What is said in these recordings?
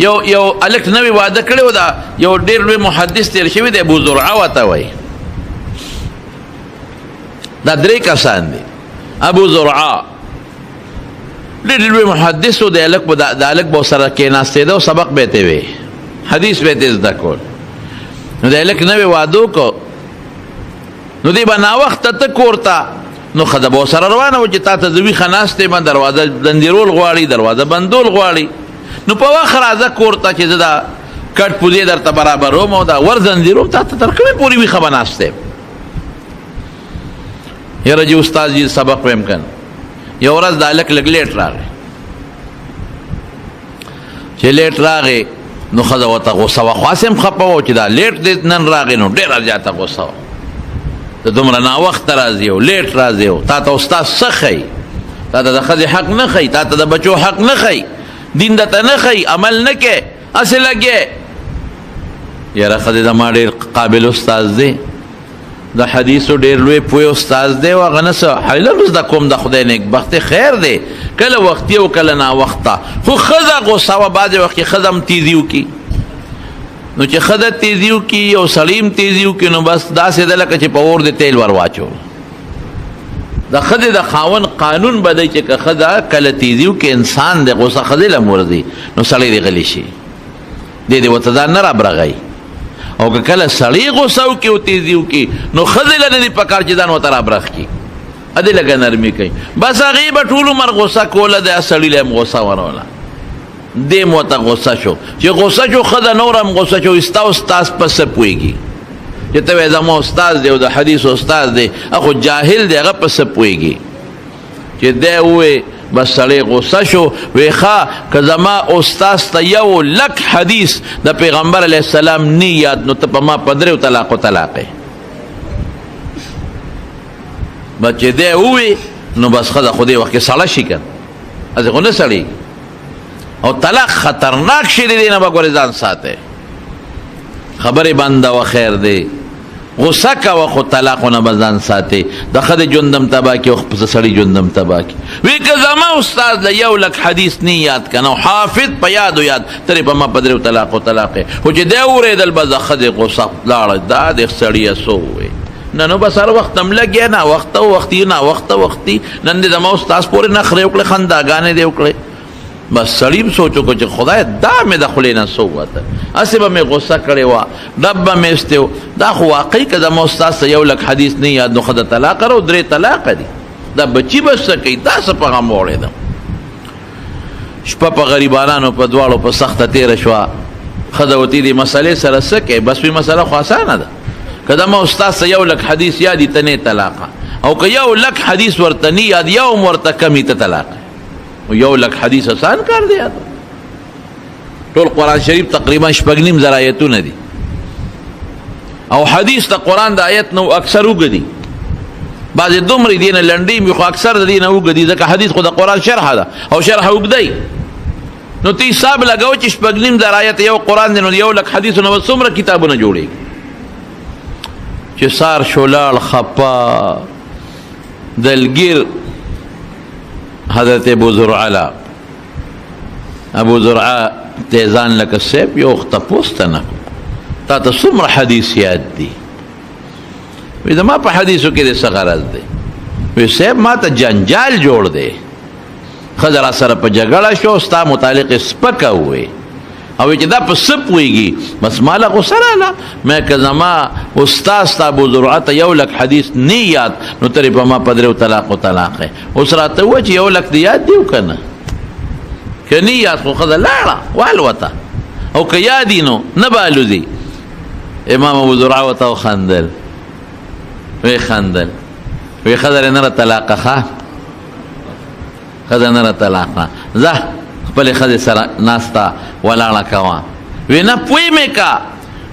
یو الک نوی واده کړی و دا یو ډېر لوی محدث تیر شوی دی ابو زرعه ورته وایي دا 3 کسان دي ابو زرعه ډېر لوی محدث و د الک به سره کېناستېده او سبق به یې وی حدیث به یې زده کول نو د الک نوی واده وکړو نو دی به ناوخته ته کور ته نو ښځه به ورسره روانه وه چې تا ته زه ویښه ناست یم دروازه بندېرول غواړي دروازه بندول غواړي نو په وخت راځه کور ته چې زه دا کټ پوزې درته برابروم او دا ور زنځیروم تا ته تر کومې پورې ویښه به ناست یم یاره جي استاد جي سبق ویم که یو ورځ دا هلک لږ لیټ راغی چې لیټ راغی نو ښځه ورته غوسه وه خاص هم خفه وه چې دا لیټ دی نن راغی نو ډېره زیاته غوسه وه ته دومره ناوخته راځي او لیټ راځي او تا ته استاد څه ښیي تا ته د ښځې حق نه ښیي تا ته د بچو حق نه ښیي دین درته نه ښیي عمل نه کوې هسې لګې یاره ښځې زما ډېر قابل استاد دی د حدیثو ډېر لوی پوه استاد دی او هغه نه څه حلال زده کوم د خدای نیکبختي خیر دی کله وختي او کله ناوخته خو ښځه غوسه وه بعضې وخت کې ښځه هم تیزي وکړي نو چې ښځه تیزي وکړي او سړی هم تیزي وکړي نو بس داسې ده لکه چې په اور د تیل ور واچول د ښځې د خاوند قانون به دی چې که ښځه کله تیزي وکړي انسان د غوسه ښځې له ورځي نو سړی دې غلی شي دې دې ورته ځان نه رابرغی او که کله سړی غوسه وکړي او تیزي وکړي نو ښځې له نه دي پکار چې ځان ورته رابرغ کړي ادې لږه نرمي کوي بس هغې به ټول عمر غوسه کوله د سړي له هم غوسه وروله دې مو ته غوسه شو چې غوسه شو ښځه نور هم غوسه شو ستا استاز په څه پوهېږي چې ته وایې زما استاز دی او د حدیث استاز دی خو جاهل دی هغه په څه پوهېږي چې دی ووایې بس سړی غوسه شو وی ښه که زما استاز ته 1,00,000 حدیث د پیغمبر علیه السلام نه یاد نو ته په ما په 3 طلاقو طلاقې بس چې دی ووایي نو بس ښځه خو دې وخت کې سړه شي که هسې خو نه سړېږي او طلاق خطرناک شي د دې نه به ګورې ځان ساتئ خبرې بنده و خیر دی غصه کوه خو طلاقونه به ځان ساتئ د ښځې ژوندم تباه کړي او د سړي ژوندم تباه کړي وی که زما استاد له 1,00,000 حدیث نه یاد که نو حافظ په یاد و یاد ترې په ما په 3 طلاقو طلاقې خو چې دی اورېدل به د ښځې غصه لاړه دا د سړیه څه ووایي نه نو بس هر وخت هم لګیا ناوخته وختي ناوخته وختي نن دې زما استاز پورې نخرې وکړې خنداګانې دې وکړې بس سړی هم سوچ وکړو چې خدای دا مې د خولې نه څه ووته هسې به مې غصه کړې وه ډب به مې ایستی و دا خو واقعي که زما استاد ته 1,00,000 حدیث نه یاد نو ښځه طلاقه او 3 طلاقه دي دا بچي به څه کوي دا څه په غم واړېدم شپه په غریبانانو په دواړو په سخته تېره شوه ښځه ورته دې مسلې سره څه کوي بس وي مسله خو اسانه ده که زما استاد ته 1,00,000 حدیث یادي ته نه طلاقه او که 1,00,000 حدیث ورته نه یاد یو هم ورته کمي ته طلاقه 1,00,000 حدیث آسان کار دی ټول قرآن شریف تقریبا 6.5 آیتونه دي او حدیث ته قرآن د آیت نو اکثر اوږدي بعضې دومرې دي نه لنډې وي خو اکثر د دې نه اوږدي ځکه حدیث خو د قرآن شرحه ده او شرحه اوږدی نو ته حساب لګوه چې 6.5 آیت یو قرآن دی نو 1,00,000 حدیثونه به څومره کتابونه جوړېږي چې سار شو لاړ خپه دلګیر حضرت ابو زرعه تیزان لکه سیب یو وخت تپوس ته نه تا ته څومره حدیث یاد دي وی زما په حدیثو کې د څه غرض دی وی صاحب ما ته جنجال جوړ دی ښځه را سره په جګړه شو ستا متعلق سپکه ووی او چې دا په څه پوهېږي بس ما له غوسه راله مې که زما استاد ستا ابو زرعه ته 1,00,000 حدیث نه یاد نو ته یې په ما په 3 طلاقو طلاقې اوس راته ووایه چې 1,00,000 دې یاد دي او که نه که نه یاد خو ښځه لاړه والوته او که یادي نو نه به الوځي امام ابو زرعه ورته وخندل وی خندل وی ښځه نه را طلاقه ښه ښځه نه را طلاقه ځه خپلې ښځې سره ناسته ولاړه کوه وی نه پوی مې که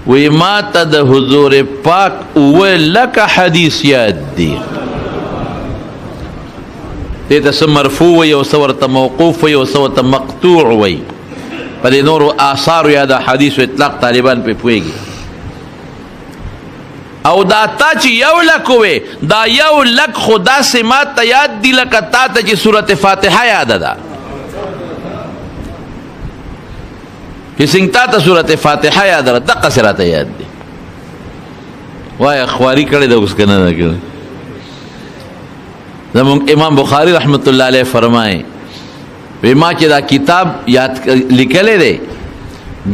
وی ما ته د حضور پاک 9,00,000 حدیث یاد دي دې ته څه مرفوع وی او څه ورته موقوف وی او څه ورته مقطوع وی په دې نورو آثارو یا د حدیثو اطلاق طالبان پې پوهېږي او دا تا چې 1,00,000 وې دا 1,00,000 خو داسې ما ته یاد دي لکه تا ته چې صورت فاتحه یاده ده چې څنګه تا ته سورت فاتحه یاد را دقه سره راته یاد دی وای خواري کړې ده اوس کنه نه کړې زمونږ امام بخاری رحمت الله علیه فرمایي وی ما چې دا کتاب یاد لیکلی دی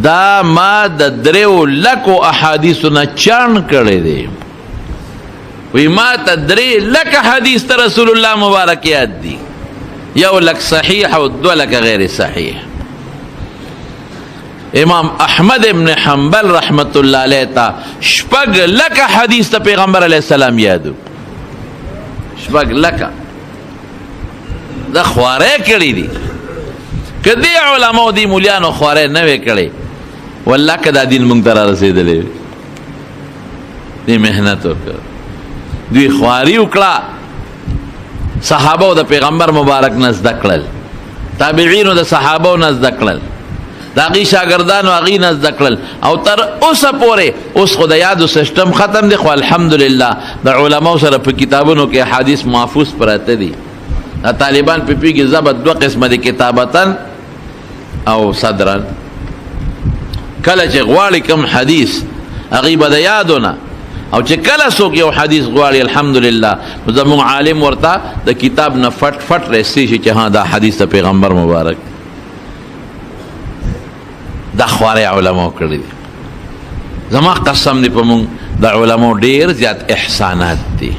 دا ما د 3 لکو احادیثو نه چاڼ کړی دی وی ما ته 3 لک حدیث ته رسول الله مبارک یاد دی 1 لک صحیح او 2 لک غیر صحیح امام احمد ابن حنبل رحمت الله علیه تا 4 لک حدیث ته پیغمبر علیه السلام یادو 4 لک دا خواره کړی دی کدی علماء دی مولیانو خواره نه وی کړی والله کدا دین مونږ ته را رسیدلې دی مهنت وکړه دوی خواري وکړه صحابه د پیغمبر مبارک نه زده کړل تابعینو د صحابه نه زده کړل د هغې شاګردانو هغې نه زده کړل او تر اوسه پورې اوس خو د یادو سیسټم ختم دی خو الحمدلله د علماو سره په کتابونو کې احادیث محفوظ پراته دي دا طالبان په پیږي ضبط 2 قسمه دي کتابتن او صدرن کله چې غواړي کم حدیث هغې به د یادو نه او چې کله څوک یو حدیث غواړي الحمدلله زموږ عالم ورته د کتاب نه فټ فټ رسي شي چې ها دا حدیث د پیغمبر مبارک دا خواره علماء کړی دي زما قسم دی په مونږ د علماء ډیر زیات احسانات دي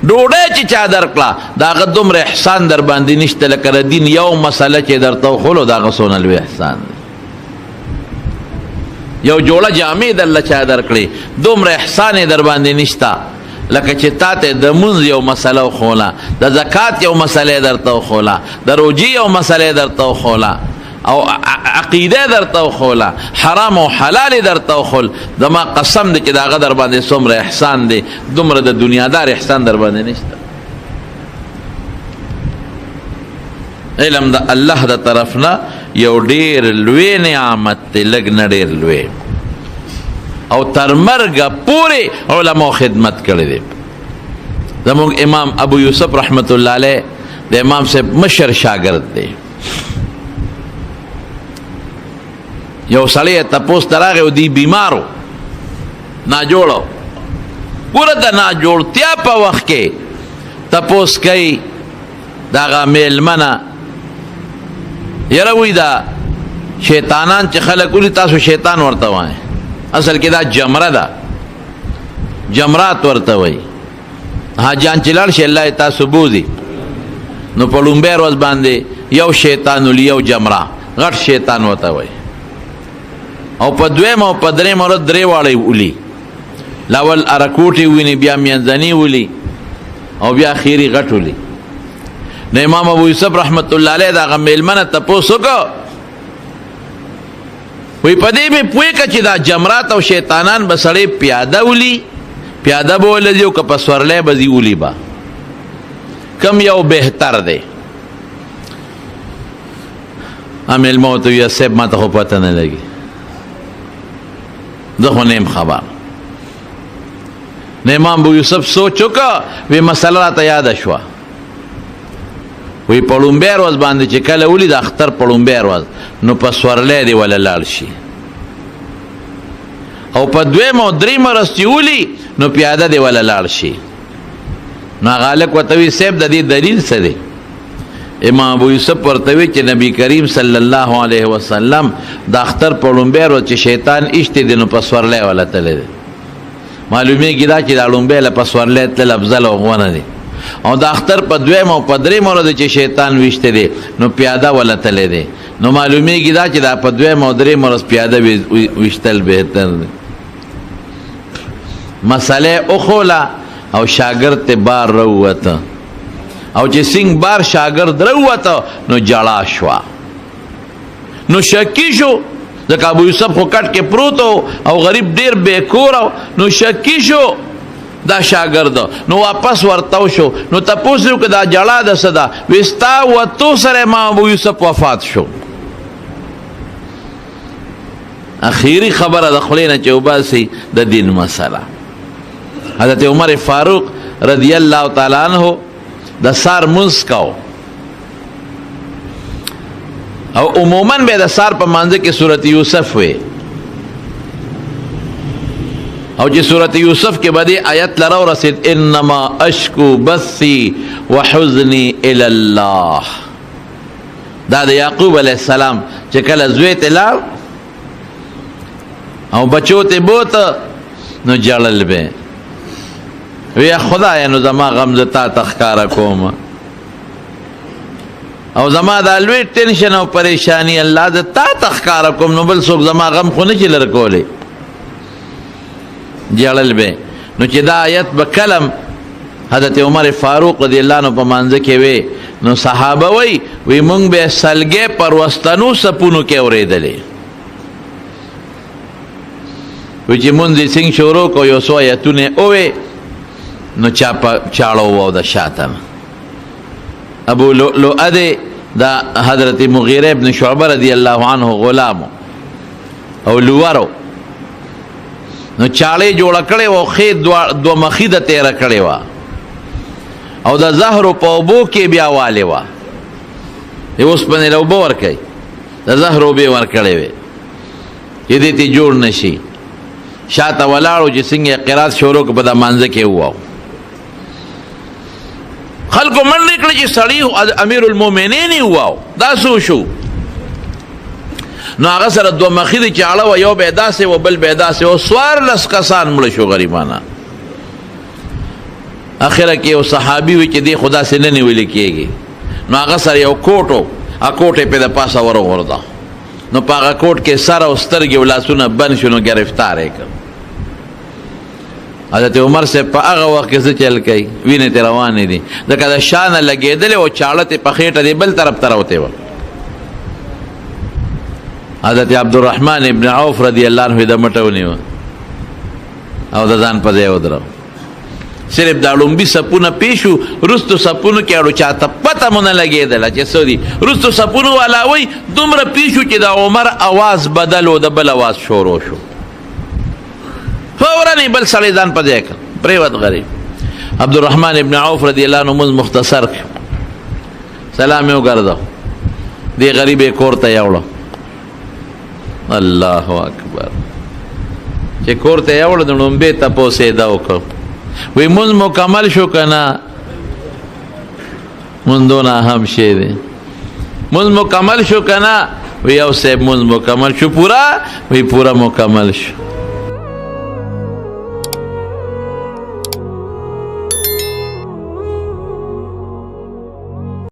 ډوډۍ چې چا درکړه د هغه دومره احسان در باندې نشته لکه د دین یو مسله چې درته وښولو د هغه څونه لوی احسان دی یو جوړه جامې درله چا درکړې دومره احسان یې در باندې نشته لکه چې تا ته د مونځ یو مسله وښوله د زکات یو مسله درته وښوله د روجي یو مسله درته وښوله او عقیده درته وښوله حرام او حلال درته وښول زما قسم دی چې د هغه در باندې څومره احسان دی دومره د دنیادار احسان در باندې نشته علم د الله د طرف نه یو ډیر لوی نعمت دی لږ نه ډیر لوی او تر مرګه پورې علماء خدمت کړی دی زموږ امام ابو یوسف رحمت الله علیه د امام صاحب مشر شاګرد دی یو سړی تپوس ته راغی او دی بیمارو ناجوړو ګوره د ناجوړتیا په وخت کې تپوس کوي د هغه میلمنه یره وی دا شیطانان چې خلک ولي تاسو شیطان ورته وایي اصل کې دا جمره ده جمرات ورته وایي حاجیان چې لاړ شي الله یې تاسو بوځي نو په لومبۍ ورځ باندې یو شیطان ولي یو جمره غټ شیطان ورته وایي او په دویم او په درېیم ورځ درې واړی ولي لاول ارکوټې ویني بیا منځني ولي او بیا اخیري غټ ولي نو امام ابو یوسف رحمت الله علیه د هغه میلمنه تپوس وکړو وی په دې مې پوهې که چې دا جمرات او شیطانان به سړی پیاده ولي پیاده به ولځي او که په سورلی به ځي ولي به کم یو بهتر دی میلمه ورته ویل صاحب ما ته خو پته نه لګي زه خو نیم خبر نو امام ابو یوسف سوچ وکړه وی مسله راته یاده شوه وی په لومبۍ ورځ باندې چې کله ولي د اختر په لومبۍ ورځ نو په سورلی دې وله لاړ شي او په دویم او درېیمه ورځ چې ولي نو پیاده دې وله لاړ شي نو هغه هلک ورته وي صاحب د دې دلیل څه دی امام ابو یوسف ورته وی چې نبی کریم صلی الله علیه وسلم د اختر په لومبۍ ورځ چې شیطان ایشتی دی نو په سورلی وله تللی دی معلومیږي دا چې دا لومبۍ له په سورلی تلل افضل او غوره دی او د اختر په دویم او په درېیمه ورځ چې شیطان ویشته دی نو پیاده وله تللی دی نو معلومیږي دا چې دا په دویم او درېیمه ورځ پیاده ویشتل بهتر دی مسئله وښوله او شاګرد ته بار راووته او چې څنګه بار شاګرد راووته نو جړا شوه نو شکی شو ځکه ابو یوسف خو کټ کې پروت او غریب ډیر بېکوره نو شکی شو دا شاګرد نو واپس ورتاو شو نو تپوس یې وکړه دا جړا د څه ده وی ستا وتو سره امام ابو یوسف وفات شو اخیری خبره د خولې نه چې وباسي د دین مسله حضرت عمر فاروق رضی الله تعالی عنہ د سار منځ کو او عموما به د سار په مانځ کې سورۃ یوسف وي او چې سورۃ یوسف کې باندې آیت لره ورسید انما اشکو بثی وحزنی الی الله. دا د یعقوب علیہ السلام چې کله زوی ته لاړ او بچو ته بوت نو جړل به وی خدای نو زما غم ز تا تخکار کوم او زما دا لوی ټینشن او پریشانی الله ز تا تخکار کوم نو بل څوک زما غم خو نه چلر کولی جړل به. نو چې دا آیت به کلم حضرت عمر فاروق رضی الله عنه په مانځ کې وی نو صحابه وی مونږ به سلګې پر وستنو سپونو کې اورېدلې وی چې مونږ څنګه شروع کو یو سو آیتونه اوې نو چاړو وو د شاتم ابو لؤلؤ دا حضرت مغیره ابن شعبه رضی الله عنه غلام او لوارو نو چاړې جوړ کړي وو خې دو مخیده تیر کړي وا او د زهر په بو کې بیا والي وا اوس په نه وبو ور کوي د زهر به ور کړي وي چې دې ته جوړ نشي شاته ولاړو چې څنګه قرات شروع په د مانځ کې وو خلکو من نکړي چې سړی امیر المؤمنین وو دا سو شو نو هغه سره دوه مخې چاړه و یو به داسې و بل به داسې و سوار لس کسان مړه شو غریبانه اخره کې یو صحابي وي چې دی خدا سي نه نیول کېږي نو هغه سره یو کوټو ا کوټه په د پاسه ورغوردا نو په هغه کوټ کې سر او سترګې ولاسونه بند شنو گرفتار کړ. حضرت عمر سے په هغه وخت کې څه چل کوي وینې ته روانې دي ځکه د شان لګېدل او چاړه ته په خېټه دی بل طرف ته راوته و. حضرت عبدالرحمن ابن عوف رضی الله عنه د مټونی و او د ځان په ځای ودرو صرف دا لومبي سپونه پیشو رستو سپونو کې اړو چاته پته مونږ لګېدل چې سودي رستو سپونو والا وای دومره پیشو چې د عمر आवाज بدلو د بل आवाज شروع شو فورا بل سړی ځان په ځای کړ پریوت غریب. عبدالرحمن ابن عوف رضی الله عنه مختصر سلام یې وګرځاو دی غریب یې کور ته یوړو الله اکبر چې کور ته یوړو د لومبي تپوسې دا وکړو وی مونږ مکمل شو کنه مونږ دونه هم شی دی مونږ مکمل شو کنه وی او سه مونږ مکمل شو پورا وی پورا مکمل شو